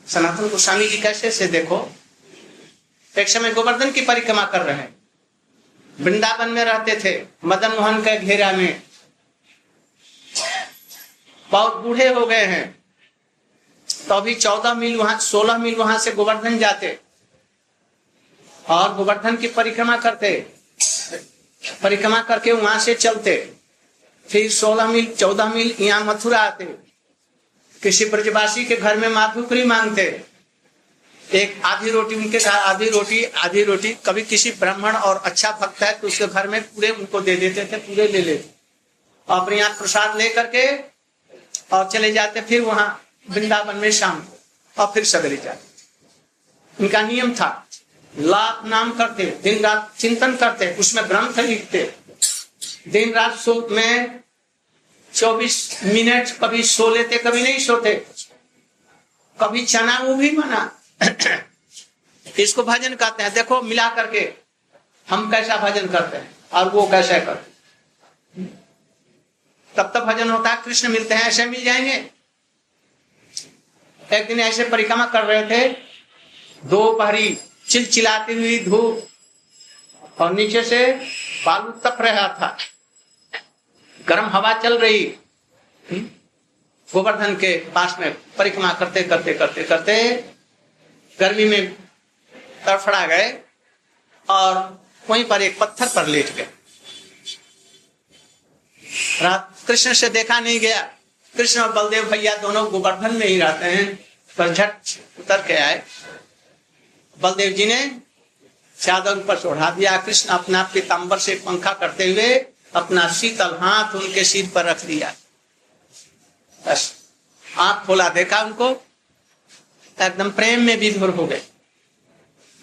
सनातन गोस्वामी जी कैसे से देखो, एक समय गोवर्धन की परिक्रमा कर रहे हैं, वृंदावन में रहते थे, मदन मोहन के घेरा में, बहुत बूढ़े हो गए हैं, तो अभी 14 मील वहां 16 मील वहां से गोवर्धन जाते और गोवर्धन की परिक्रमा करते, परिक्रमा करके वहां से चलते, फिर 16 मील 14 मील यहाँ मथुरा आते, किसी ब्रजवासी के घर में माधुकरी मांगते, एक आधी रोटी उनके घर, आधी रोटी कभी किसी ब्राह्मण और अच्छा भक्त है तो उसके घर में पूरे उनको दे देते थे, पूरे ले लेते और अपने यहाँ प्रसाद ले करके और चले जाते, फिर वहां वृंदावन में शाम को और फिर सवेरे जाते। उनका नियम था, लाप नाम करते, दिन रात चिंतन करते, उसमें ग्रंथ लिखते, दिन रात सो में 24 मिनट कभी सो लेते, कभी नहीं सोते, कभी चना वो भी बना। इसको भजन कहते हैं। देखो मिला करके हम कैसा भजन करते हैं और वो कैसा करते, तब तक भजन होता है। कृष्ण मिलते हैं ऐसे मिल जाएंगे। एक दिन ऐसे परिक्रमा कर रहे थे, दोपहरी चिलचिलाती हुई धूप और नीचे से बालू तप रहा था, गर्म हवा चल रही, गोवर्धन के पास में परिक्रमा करते करते करते करते गर्मी में तड़फड़ा गए और वहीं पर एक पत्थर पर लेट गए। रात कृष्ण से देखा नहीं गया। कृष्ण और बलदेव भैया दोनों गोवर्धन में ही रहते हैं, पर झट उतर के आए। बलदेव जी ने चादर ऊपर चढ़ा दिया, कृष्ण अपना पीताम्बर से पंखा करते हुए अपना शीतल हाथ उनके सिर पर रख दिया। बस आंख खोला, देखा उनको, एकदम प्रेम में विभोर हो गए,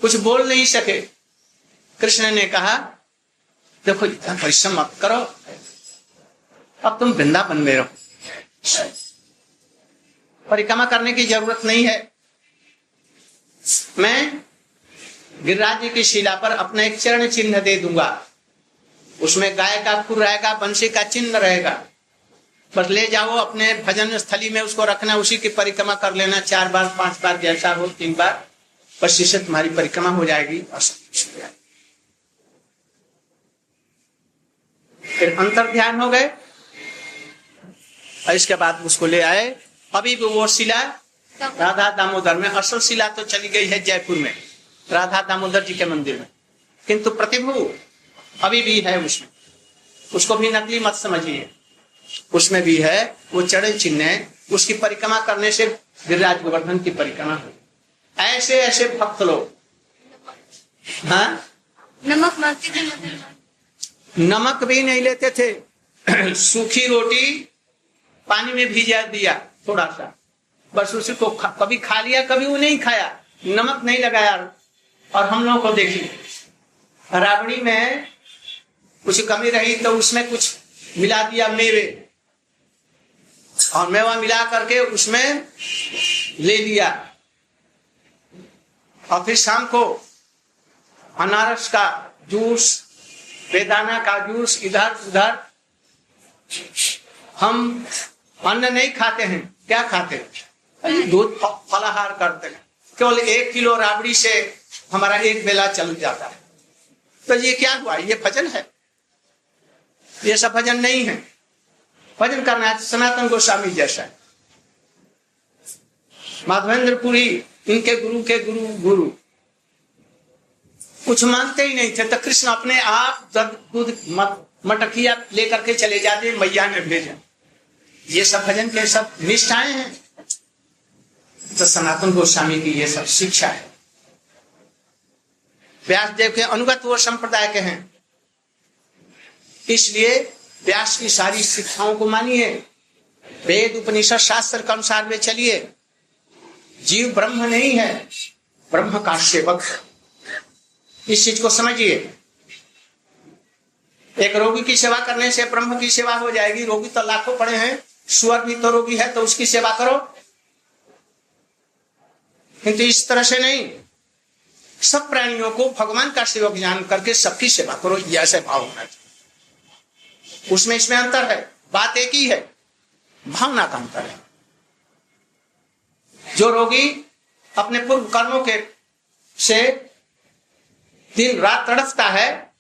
कुछ बोल नहीं सके। कृष्ण ने कहा, देखो इतना परिश्रम मत करो, अब तुम वृंदावन में रहो, परिक्रमा करने की जरूरत नहीं है। मैं गिरिराज जी की शिला पर अपना एक चरण चिन्ह दे दूंगा, उसमें गाय का खुर रहेगा, बंशी का चिन्ह रहेगा, बस ले जाओ अपने भजन स्थली में उसको रखना, उसी की परिक्रमा कर लेना, 4 बार 5 बार जैसा हो, 3 बार, बस इससे तुम्हारी परिक्रमा हो जाएगी और सब कुछ हो जाएगा। फिर अंतर ध्यान हो गए और इसके बाद उसको ले आए। अभी भी वो शिला राधा दामोदर में, असल शिला तो चली गई है जयपुर में राधा दामोदर जी के मंदिर में, किंतु प्रतिभू अभी भी है उसमें, उसको भी नकली मत समझिए, उसमें भी है वो चरण चिन्ह, उसकी परिक्रमा करने से गिरिराज गोवर्धन की परिक्रमा हो। ऐसे ऐसे भक्त लोग, हाँ नमक भी नहीं लेते थे, सूखी रोटी पानी में भिजा दिया थोड़ा सा, बस उसी को कभी खा लिया, कभी वो नहीं खाया, नमक नहीं लगाया। और हम लोगों को देखिए, राबड़ी में कुछ कमी रही तो उसमें कुछ मिला दिया मेवे, और मेवा मिला करके उसमें ले लिया, और फिर शाम को अनारस का जूस, बेदाना का जूस, इधर उधर। हम अन्न नहीं खाते हैं, क्या खाते हैं? दूध फलाहार करते हैं। केवल 1 किलो राबड़ी से हमारा एक बेला चल जाता है। तो ये क्या हुआ? ये भजन है? ये सब भजन नहीं है। भजन करना है सनातन गोस्वामी जैसा है, माधवेंद्रपुरी, इनके गुरु के गुरु गुरु कुछ मानते ही नहीं थे, तो कृष्ण अपने आप दूध मटकिया लेकर के चले जाते, मैया ने भेजा। ये सब भजन के सब निष्ठाएं हैं। तो सनातन गोस्वामी की ये सब शिक्षा है। व्यासदेव के अनुगत वो संप्रदाय के हैं, इसलिए व्यास की सारी शिक्षाओं को मानिए, वेद उपनिषद शास्त्र के अनुसार में चलिए। जीव ब्रह्म नहीं है, ब्रह्म का सेवक। इस चीज को समझिए। एक रोगी की सेवा करने से ब्रह्म की सेवा हो जाएगी। रोगी तो लाखों पड़े हैं, सुअर भी तो रोगी है, तो उसकी सेवा करो, किंतु इस तरह से नहीं। सब प्राणियों को भगवान का सेवक जान करके सबकी सेवा करो, यह ऐसे भाव होना चाहिए। उसमें इसमें अंतर है, बात एक ही है, भावना का अंतर है। जो रोगी अपने पूर्व कर्मों के से दिन रात तड़पता है,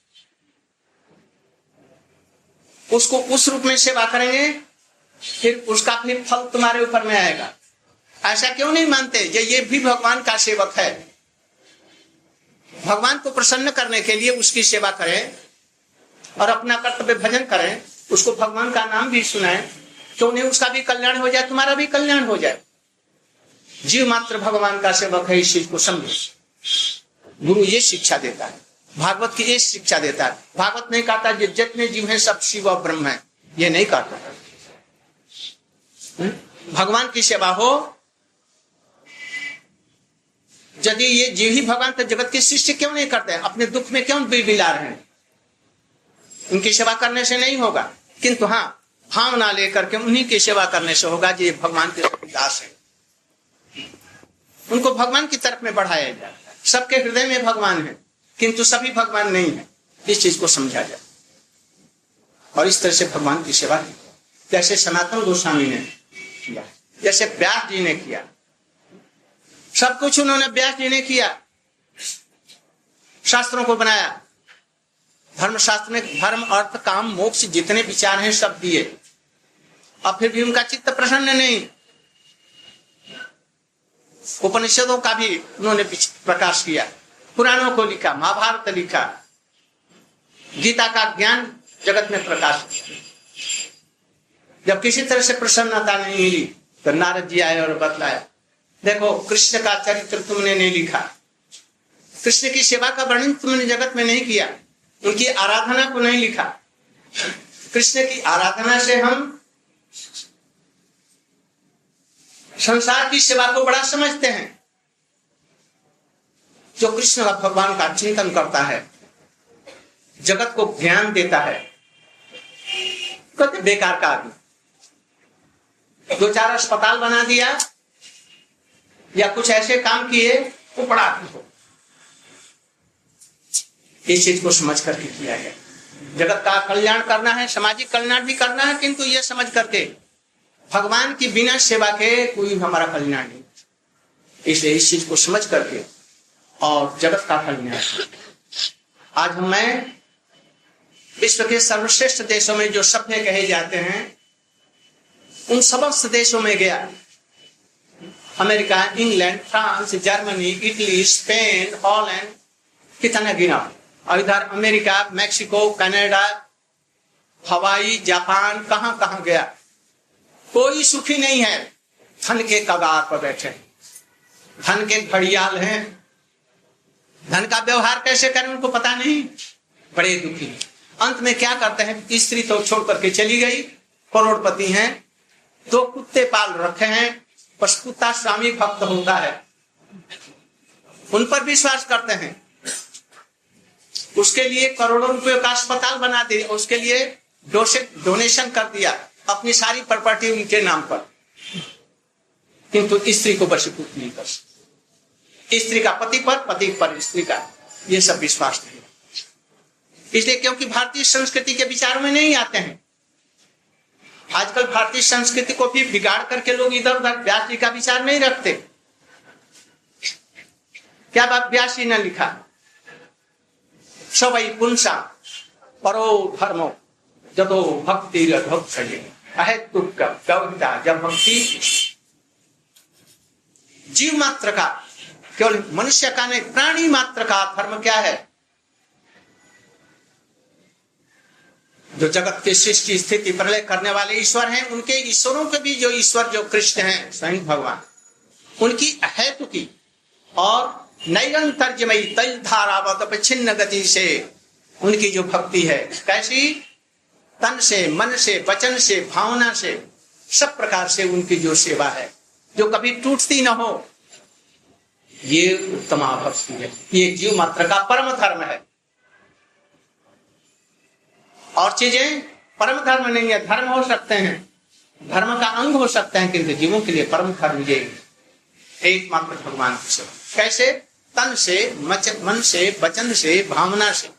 उसको उस रूप में सेवा करेंगे, फिर उसका फिर फल तुम्हारे ऊपर में आएगा। ऐसा क्यों नहीं मानते? ये भी भगवान का सेवक है। भगवान को प्रसन्न करने के लिए उसकी सेवा करें और अपना कर्तव्य भजन करें, उसको भगवान का नाम भी सुनाएं, क्यों नहीं उसका भी कल्याण हो जाए, तुम्हारा भी कल्याण हो जाए। जीव मात्र भगवान का सेवक है, इस चीज को समझो। गुरु ये शिक्षा देता है, भागवत की ये शिक्षा देता है। भागवत नहीं कहता जितने जीव हैं सब शिव और ब्रह्म है, ये नहीं कहता। भगवान की सेवा हो, यदि ये जीव ही भगवान तो जगत की सृष्टि क्यों नहीं करते हैं? अपने दुख में क्यों बिलबिला रहे हैं? उनकी सेवा करने से नहीं होगा, किंतु हाँ भावना लेकर के उन्हीं की सेवा करने से होगा। जो भगवान के दास है, उनको भगवान की तरफ में बढ़ाया जाए। सबके हृदय में भगवान है, किंतु सभी भगवान नहीं है, इस चीज को समझा जाए और इस तरह से भगवान की सेवा की। जैसे सनातन गोस्वामी ने किया, जैसे व्यास जी ने किया, सब कुछ उन्होंने व्यास जी ने किया। शास्त्रों को बनाया, धर्मशास्त्र में धर्म अर्थ काम मोक्ष जितने विचार हैं सब दिए, और फिर भी उनका चित्त प्रसन्न नहीं। उपनिषदों का भी उन्होंने प्रकाश किया, पुराणों को लिखा, महाभारत लिखा, गीता का ज्ञान जगत में प्रकाश किया। जब किसी तरह से प्रसन्नता नहीं मिली तो नारद जी आए और बतलाया, देखो कृष्ण का चरित्र तुमने नहीं लिखा, कृष्ण की सेवा का वर्णन तुमने जगत में नहीं किया, उनकी आराधना को नहीं लिखा। कृष्ण की आराधना से हम संसार की सेवा को बड़ा समझते हैं। जो कृष्ण का भगवान का चिंतन करता है, जगत को ज्ञान देता है, कहते बेकार का आदमी। 2-4 अस्पताल बना दिया या कुछ ऐसे काम किए, वो बड़ा आदमी हो। इस चीज को समझ करके किया है। जगत का कल्याण करना है, सामाजिक कल्याण भी करना है, किंतु ये समझ करके भगवान की बिना सेवा के कोई हमारा कल्याण नहीं। इसलिए इस चीज को समझ करके और जगत का कल्याण। आज मैं विश्व के सर्वश्रेष्ठ देशों में जो सभ्य कहे जाते हैं, उन समस्त देशों में गया। America, England, France, Germany, Italy, Spain, Holland, कितना गिना। और इधर अमेरिका, मैक्सिको, कनाडा, हवाई, जापान, कहां कहां गया, कोई सुखी नहीं है। धन के कगार पर बैठे, धन के घड़ियाल हैं, धन का व्यवहार कैसे करें उनको पता नहीं, बड़े दुखी। अंत में क्या करते हैं, स्त्री तो छोड़ करके चली गई, करोड़पति हैं, 2 कुत्ते पाल रखे हैं, बस कुत्ता स्वामी भक्त होता है, उन पर विश्वास करते हैं। उसके लिए करोड़ों रुपए का अस्पताल बना दिया, उसके लिए डोनेशन कर दिया, अपनी सारी प्रॉपर्टी उनके नाम पर, किंतु स्त्री को वशीभूत नहीं कर सकते। स्त्री का पति पर, पति पर स्त्री का, ये सब विश्वास नहीं। इसलिए क्योंकि भारतीय संस्कृति के विचारों में नहीं आते हैं। आजकल भारतीय संस्कृति को भी बिगाड़ करके लोग इधर उधर व्यास जी का विचार नहीं रखते। क्या बात व्यास जी ने लिखा, सवै पुंसा परो धर्मो जदो भक्ति जब भक्ति जीव मात्र का, केवल मनुष्य का नहीं, प्राणी मात्र का धर्म क्या है? जो जगत की सृष्टि स्थिति प्रलय करने वाले ईश्वर हैं, उनके ईश्वरों के भी जो ईश्वर जो कृष्ण हैं, स्वयं भगवान, उनकी अहेतु की और नैरंतर्यमयी तैल धारावत छिन्न गति से उनकी जो भक्ति है, कैसी? तन से, मन से, वचन से, भावना से, सब प्रकार से उनकी जो सेवा है, जो कभी टूटती न हो, ये उत्तम भक्ति है। ये जीव मात्र का परम धर्म है। और चीजें परम धर्म नहीं है। धर्म हो सकते हैं, धर्म का अंग हो सकते हैं, किंतु जीवों के लिए परम धर्म ये एकमात्र भगवान की सेवा। कैसे? तन से, मन से, वचन से, भावना से।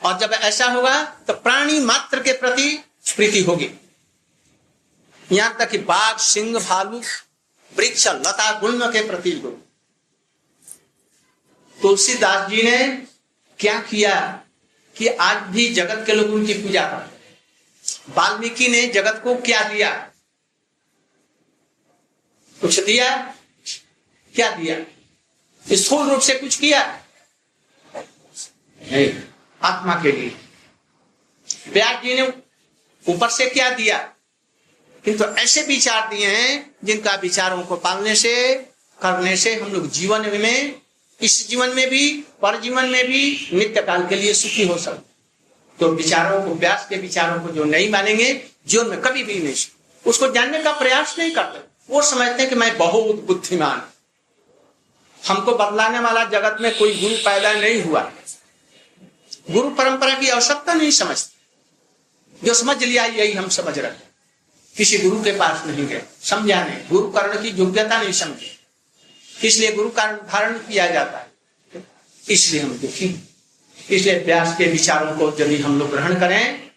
और जब ऐसा होगा तो प्राणी मात्र के प्रति प्रीति होगी। यहां तक कि बाघ, सिंह, भालू वृक्ष लता गुल्म के प्रति हो। तुलसीदास जी ने क्या किया कि आज भी जगत के लोग उनकी पूजा करते। वाल्मीकि ने जगत को क्या दिया? कुछ दिया? क्या दिया? स्थूल रूप से कुछ किया नहीं, आत्मा के लिए। व्यास जी ने ऊपर से क्या दिया? किंतु ऐसे विचार दिए हैं जिनका विचारों को पालने से, करने से हम लोग जीवन में, इस जीवन में भी, पर जीवन में भी नित्य काल के लिए सुखी हो सकते। तो विचारों को, व्यास के विचारों को जो नहीं मानेंगे, जीवन में कभी भी नहीं, उसको जानने का प्रयास नहीं करते। वो समझते हैं कि मैं बहुत बुद्धिमान, हमको बदलाने वाला जगत में कोई गुरु पैदा नहीं हुआ। गुरु परंपरा की आवश्यकता नहीं समझते। जो समझ लिया यही हम समझ रहे हैं। किसी गुरु के पास नहीं गए, समझा नहीं, गुरु करण की योग्यता नहीं समझे, इसलिए गुरु का धारण किया जाता है, इसलिए हम दुखी। इसलिए व्यास के विचारों को यदि हम लोग ग्रहण करें,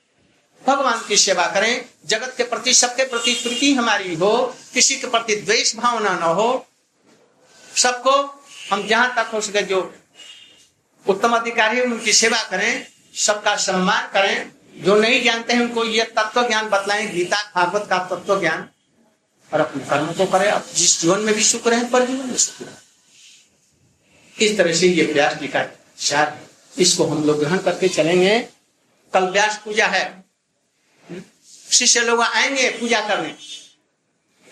भगवान की सेवा करें, जगत के प्रति, सबके प्रति प्रीति हमारी हो, किसी के प्रति द्वेष भावना न हो, सबको हम जहां तक हो सके जो उत्तम अधिकारी उनकी सेवा करें, सबका सम्मान करें। जो नहीं जानते हैं उनको ये तत्व ज्ञान बतलाएं, गीता भागवत का तत्व ज्ञान, और अपने कर्म को करें। अब जिस जीवन में भी सुख रहे, पर जीवन में सुख रहे। इस तरह से ये व्यास जी का विचार, इसको हम लोग ग्रहण करके चलेंगे। कल व्यास पूजा है, शिष्य लोग आएंगे पूजा करने,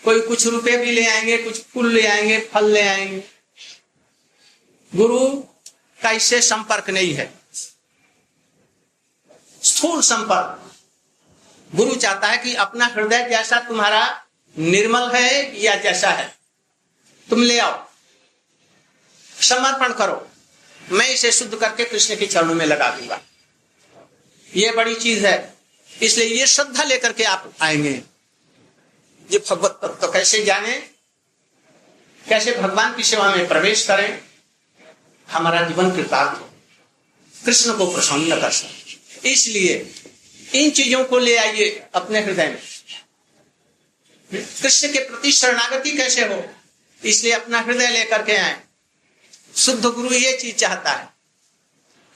कोई कुछ रुपए भी ले आएंगे, कुछ फूल ले आएंगे, फल ले आएंगे। गुरु का इससे संपर्क नहीं है, स्थूल संपर्क। गुरु चाहता है कि अपना हृदय जैसा तुम्हारा निर्मल है या जैसा है, तुम ले आओ, समर्पण करो, मैं इसे शुद्ध करके कृष्ण के चरणों में लगा दूंगा। ये बड़ी चीज है। इसलिए ये श्रद्धा लेकर के आप आएंगे। ये भगवत तत्व कैसे जाने, कैसे भगवान की सेवा में प्रवेश करें, हमारा जीवन कृतार्थ हो, कृष्ण को प्रसन्न कर सके। इसलिए इन चीजों को ले आइए अपने हृदय में। कृष्ण के प्रति शरणागति कैसे हो, इसलिए अपना हृदय लेकर के आए। शुद्ध गुरु ये चीज चाहता है।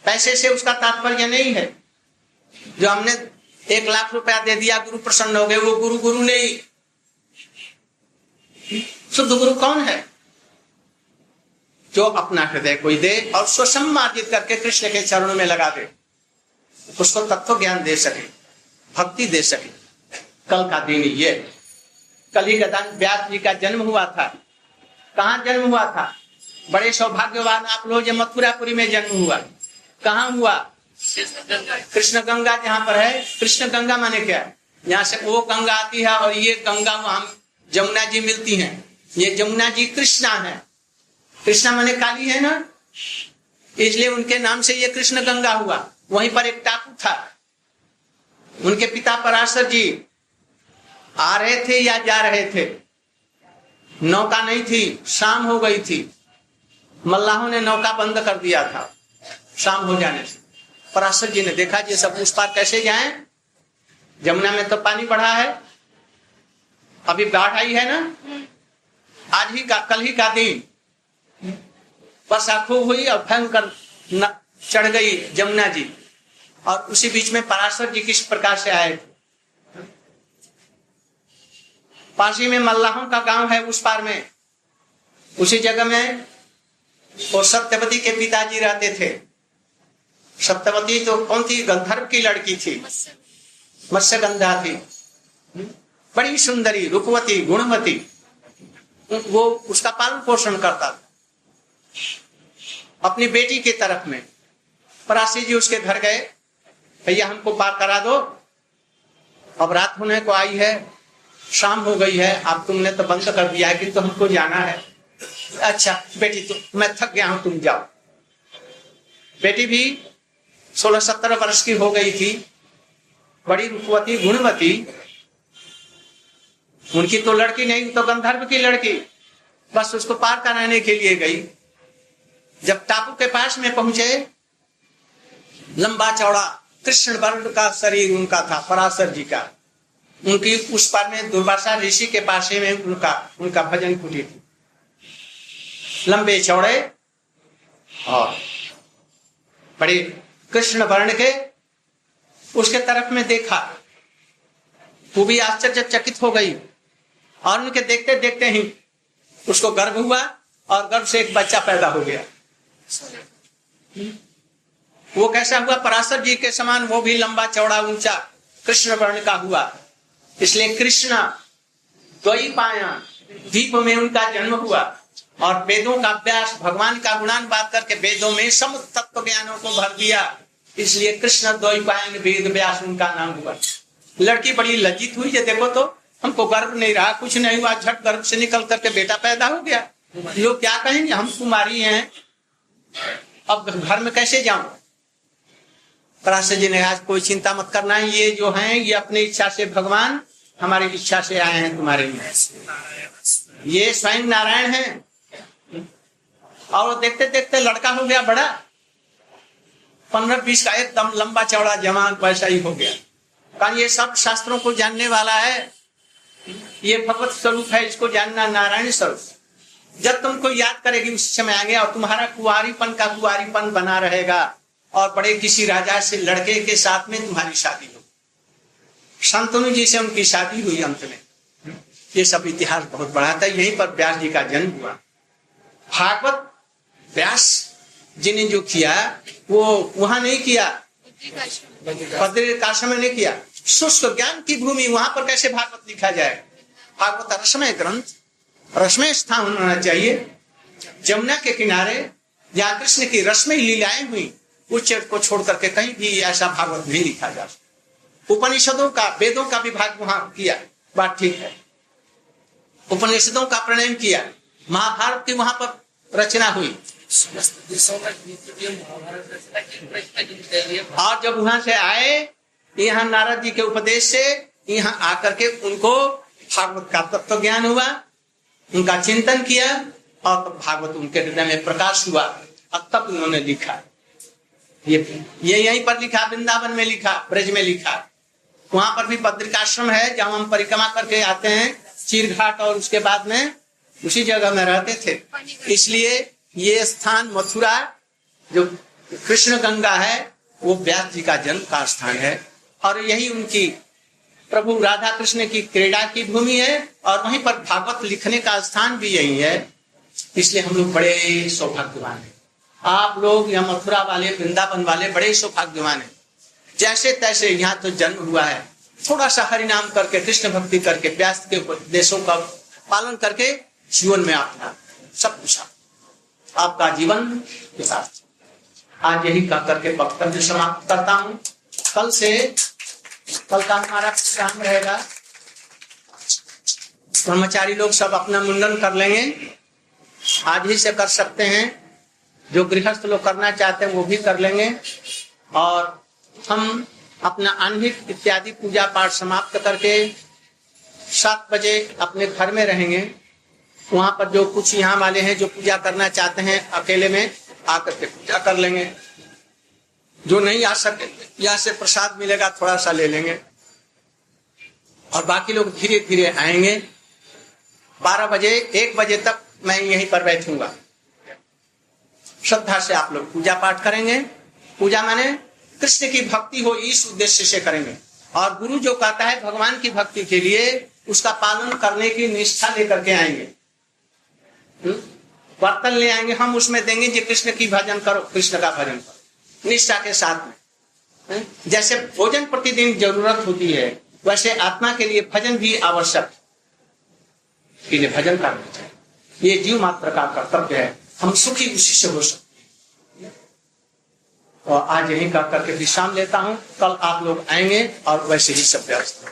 पैसे से उसका तात्पर्य नहीं है। जो हमने 1 लाख रुपया दे दिया, गुरु प्रसन्न हो गए, वो गुरु नहीं। शुद्ध गुरु कौन है? जो अपना हृदय कोई दे और स्वसम्मार्जित करके कृष्ण के चरणों में लगा दे, उसको तत्व ज्ञान दे सके, भक्ति दे सके। कल का दिन ये, कल ही व्यास जी का जन्म हुआ था। कहाँ जन्म हुआ था? बड़े सौभाग्यवान आप लोग, जो मथुरापुरी में जन्म हुआ। कहाँ हुआ? कृष्ण गंगा जहाँ पर है। कृष्ण गंगा माने क्या? यहाँ से वो गंगा आती है और ये गंगा वहां जमुना जी मिलती हैं। ये जमुना जी कृष्णा है। कृष्णा माने काली है ना, इसलिए उनके नाम से ये कृष्ण गंगा हुआ। वहीं पर एक टापू था, उनके पिता पराशर जी आ रहे थे या जा रहे थे, नौका नहीं थी, शाम हो गई थी। मल्लाहों ने नौका बंद कर दिया था शाम हो जाने से। पराशर जी ने देखा ये सब उस पार कैसे जाएं, जमुना में तो पानी बढ़ा है, अभी बाढ़ आई है ना। आज ही का, कल ही का दिन वर्षा खूब हुई और भयंकर चढ़ गई जमुना जी, और उसी बीच में पराशर जी किस प्रकार से आए थे। पासी में मल्लाहों का गांव है, उस पार में, उसी जगह में वो सत्यवती के पिताजी रहते थे। सत्यवती तो कौन थी? गंधर्व की लड़की थी, मत्स्यगंधा थी, बड़ी सुंदरी, रूपवती, गुणवती। वो उसका पालन पोषण करता था अपनी बेटी की तरफ में। परासी जी उसके घर गए, भैया हमको पार करा दो, अब रात होने को आई है, शाम हो गई है, आप तुमने तो बंद कर दिया है, किंतु हमको जाना है। अच्छा बेटी, तो मैं थक गया हूं, तुम जाओ। बेटी भी 16-17 वर्ष की हो गई थी, बड़ी रूपवती, गुणवती। उनकी तो लड़की नहीं, तो गंधर्व की लड़की, बस उसको पार कराने के लिए गई। जब टापू के पास में पहुंचे, लंबा चौड़ा कृष्ण वर्ण का शरीर उनका था, पराशर जी का, उनकी उस पार में दुर्वासा ऋषि के पास में उनका भजन कुटी थी, लंबे चौड़े और बड़े कृष्ण वर्ण के। उसके तरफ में देखा, वो भी आश्चर्यचकित हो गई और उनके देखते देखते ही उसको गर्भ हुआ और गर्भ से एक बच्चा पैदा हो गया। वो कैसा हुआ? पराशर जी के समान, वो भी लंबा चौड़ा ऊंचा कृष्ण वर्ण का हुआ। इसलिए कृष्ण द्वैपायन द्वीप में उनका जन्म हुआ और वेदों का अभ्यास, भगवान का गुणान बात करके वेदों में समुद्र तत्व ज्ञानों को भर दिया। इसलिए कृष्ण द्वैपायन वेद व्यास उनका नाम हुआ। लड़की बड़ी लज्जित हुई, ये देखो तो हमको गर्भ नहीं रहा, कुछ नहीं हुआ, झट गर्भ से निकल करके बेटा पैदा हो गया। लोग क्या कहेंगे, हम कुमारी हैं, अब घर में कैसे जाऊं? पराशर जी ने आज कोई चिंता मत करना है, ये जो हैं ये अपनी इच्छा से, भगवान हमारी इच्छा से आए हैं तुम्हारे लिए, ये स्वयं नारायण हैं। और देखते देखते लड़का हो गया बड़ा, 15-20 का, एकदम लंबा चौड़ा जवान वैसा ही हो गया। कहा ये सब शास्त्रों को जानने वाला है, ये भगवत स्वरूप है, इसको जानना नारायण स्वरूप। जब तुमको याद करेगी उस समय आएंगे और तुम्हारा कुंवारीपन का कुंवारीपन बना रहेगा और बड़े किसी राजा से लड़के के साथ में तुम्हारी शादी हो। शांतनु जी से उनकी शादी हुई अंत में। ये सब इतिहास बहुत बड़ा था। यहीं पर व्यास जी का जन्म हुआ। भागवत व्यास जी ने जो किया वो वहां नहीं किया, बद्रिकाश्रम में नहीं किया। शुष्क ज्ञान की भूमि, वहां पर कैसे भागवत लिखा जाए? भागवत रसमय ग्रंथ, रसमय स्थान होना चाहिए। जमुना के किनारे जहाँ कृष्ण की रसमय लीलाएं हुई, उस को छोड़ करके कहीं भी ऐसा भागवत नहीं लिखा जा सकता। उपनिषदों का, वेदों का विभाग वहां किया, बात ठीक है। उपनिषदों का प्रणयन किया, महाभारत की वहां पर रचना हुई। और जब वहां से आए, यहाँ नारद जी के उपदेश से यहाँ आकर के उनको भागवत का तत्व ज्ञान हुआ, उनका चिंतन किया और तब भागवत उनके हृदय में प्रकाश हुआ और तब उन्होंने लिखा। ये यहीं पर लिखा, वृंदावन में लिखा, ब्रज में लिखा। वहां पर भी बद्रिकाश्रम है जहां हम परिक्रमा करके आते हैं, चीरघाट, और उसके बाद में उसी जगह में रहते थे। इसलिए ये स्थान मथुरा जो कृष्ण गंगा है वो व्यास जी का जन्म का स्थान है और यही उनकी प्रभु राधा कृष्ण की क्रीड़ा की भूमि है और वहीं पर भागवत लिखने का स्थान भी यही है। इसलिए हम लोग बड़े सौभाग्यवान हैं। आप लोग या मथुरा वाले, वृंदावन वाले बड़े सौभाग्यवान हैं। जैसे तैसे यहाँ तो जन्म हुआ है, थोड़ा सा हरिनाम करके, कृष्ण भक्ति करके, व्यास के उपदेशों का पालन करके जीवन में अपना सब कुछ आपका जीवन के साथ। आज यही कह करके वक्तव्य समाप्त करता हूँ। कल का हमारा प्रोग्राम रहेगा, ब्रह्मचारी लोग सब अपना मुंडन कर लेंगे, आज ही से कर सकते हैं। जो गृहस्थ लोग करना चाहते हैं वो भी कर लेंगे और हम अपना आह्निक इत्यादि पूजा पाठ समाप्त करके 7 बजे अपने घर में रहेंगे। वहां पर जो कुछ यहाँ वाले हैं जो पूजा करना चाहते हैं अकेले में आकर के पूजा कर लेंगे। जो नहीं आ सके, यहाँ से प्रसाद मिलेगा, थोड़ा सा ले लेंगे और बाकी लोग धीरे धीरे आएंगे। 12 बजे 1 बजे तक मैं यहीं पर बैठूंगा। श्रद्धा से आप लोग पूजा पाठ करेंगे। पूजा माने कृष्ण की भक्ति हो, इस उद्देश्य से करेंगे। और गुरु जो कहता है भगवान की भक्ति के लिए, उसका पालन करने की निष्ठा लेकर के आएंगे। बर्तन ले आएंगे, हम उसमें देंगे जी कृष्ण की भजन करो, कृष्ण का भजन करो निष्ठा के साथ में। जैसे भोजन प्रतिदिन जरूरत होती है, वैसे आत्मा के लिए भजन भी आवश्यक, इसलिए भजन करना चाहिए। ये जीव मात्र का कर्तव्य है, हम सुखी उसी से हो सकते हैं। और आज यही कर करके विश्राम लेता हूँ। कल आप लोग आएंगे और वैसे ही सब व्यवस्था।